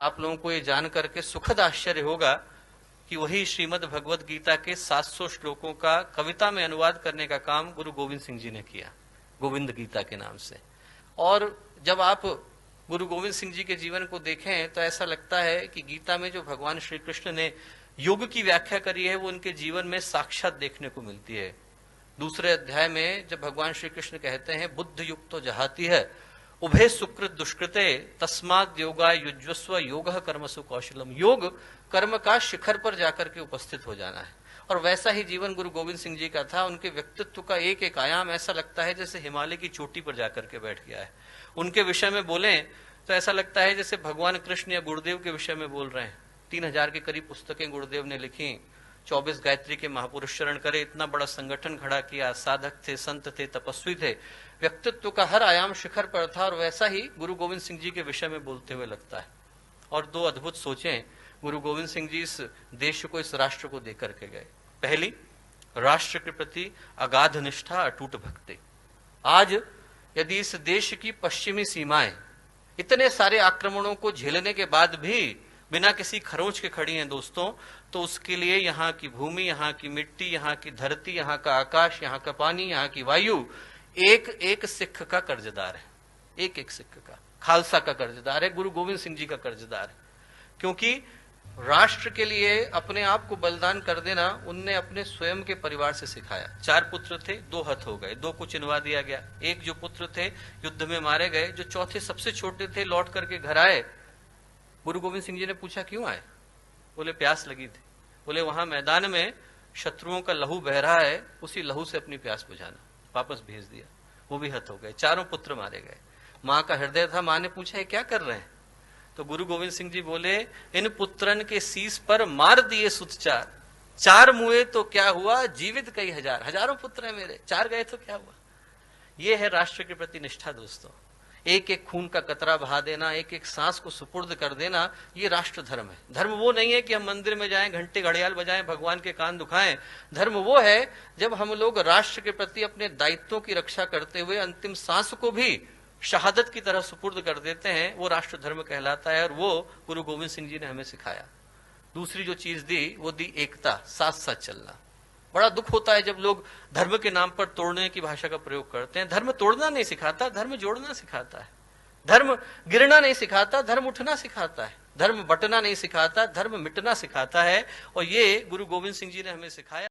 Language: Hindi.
आप लोगों को ये जान करके सुखद आश्चर्य होगा कि वही श्रीमद् भगवद गीता के 700 श्लोकों का कविता में अनुवाद करने का काम गुरु गोविंद सिंह जी ने किया, गोविंद गीता के नाम से। और जब आप गुरु गोविंद सिंह जी के जीवन को देखें तो ऐसा लगता है कि गीता में जो भगवान श्री कृष्ण ने योग की व्याख्या करी है वो उनके जीवन में साक्षात देखने को मिलती है। दूसरे अध्याय में जब भगवान श्री कृष्ण कहते हैं बुद्ध युक्त तो जहाती है उभय सुकृत दुष्कृते तस्माद योगा युज्वस्व योग कर्मसु कौशलम। योग कर्म का शिखर पर जाकर के उपस्थित हो जाना है। और वैसा ही जीवन गुरु गोविंद सिंह जी का था। उनके व्यक्तित्व का एक एक आयाम ऐसा लगता है जैसे हिमालय की चोटी पर जाकर के बैठ गया है। उनके विषय में बोले तो ऐसा लगता है जैसे भगवान कृष्ण या गुरुदेव के विषय में बोल रहे हैं। 3000 के करीब पुस्तकें गुरुदेव ने लिखी, 24 गायत्री के महापुरुष चरण करे, इतना बड़ा संगठन खड़ा किया, साधक थे, संत थे, तपस्वी थे। व्यक्तित्व का हर आयाम शिखर पर था। और वैसा ही गुरु गोविंद सिंह जी के विषय में बोलते हुए लगता है। और दो अद्भुत सोचें गुरु गोविंद सिंह जी इस देश को, इस राष्ट्र को देकर के गए। पहली, राष्ट्र के प्रति अगाध निष्ठा, अटूट भक्ति। आज यदि इस देश की पश्चिमी सीमाएं इतने सारे आक्रमणों को झेलने के बाद भी बिना किसी खरोंच के खड़ी हैं दोस्तों, तो उसके लिए यहाँ की भूमि, यहाँ की मिट्टी, यहाँ की धरती, यहाँ का आकाश, यहाँ का पानी, यहाँ की वायु एक एक सिख का कर्जदार है। एक एक सिख का, खालसा का कर्जदार है, गुरु गोविंद सिंह जी का कर्जदार है। क्योंकि राष्ट्र के लिए अपने आप को बलिदान कर देना उनने अपने स्वयं के परिवार से सिखाया। 4 पुत्र थे, 2 हत हो गए, 2 को चिनवा दिया गया। एक जो पुत्र थे युद्ध में मारे गए। जो चौथे सबसे छोटे थे लौट करके घर आए। गुरु गोविंद सिंह जी ने पूछा क्यों आए? बोले प्यास लगी थी। बोले वहां मैदान में शत्रुओं का लहू बह रहा है, उसी लहू से अपनी प्यास बुझाना। वापस भेज दिया। वो भी हत हो गए। 4 पुत्र मारे गए। मां का हृदय था। मां ने पूछा ये क्या कर रहे हैं? तो गुरु गोविंद सिंह जी बोले इन पुत्रन के शीस पर मार दिए सुत 4, 4 मुए तो क्या हुआ, जीवित कई हजार। हजारों पुत्र हैं मेरे, 4 गए तो क्या हुआ। ये है राष्ट्र के प्रति निष्ठा दोस्तों। एक एक खून का कतरा बहा देना, एक एक सांस को सुपुर्द कर देना, ये राष्ट्र धर्म है। धर्म वो नहीं है कि हम मंदिर में जाएं, घंटे घड़ियाल बजाएं, भगवान के कान दुखाएं। धर्म वो है जब हम लोग राष्ट्र के प्रति अपने दायित्वों की रक्षा करते हुए अंतिम सांस को भी शहादत की तरह सुपुर्द कर देते हैं। वो राष्ट्र धर्म कहलाता है। और वो गुरु गोविंद सिंह जी ने हमें सिखाया। दूसरी जो चीज दी वो दी एकता, साथ साथ चलना। बड़ा दुख होता है जब लोग धर्म के नाम पर तोड़ने की भाषा का प्रयोग करते हैं। धर्म तोड़ना नहीं सिखाता, धर्म जोड़ना सिखाता है। धर्म गिरना नहीं सिखाता, धर्म उठना सिखाता है। धर्म बंटना नहीं सिखाता, धर्म मिटना सिखाता है। और ये गुरु गोविंद सिंह जी ने हमें सिखाया।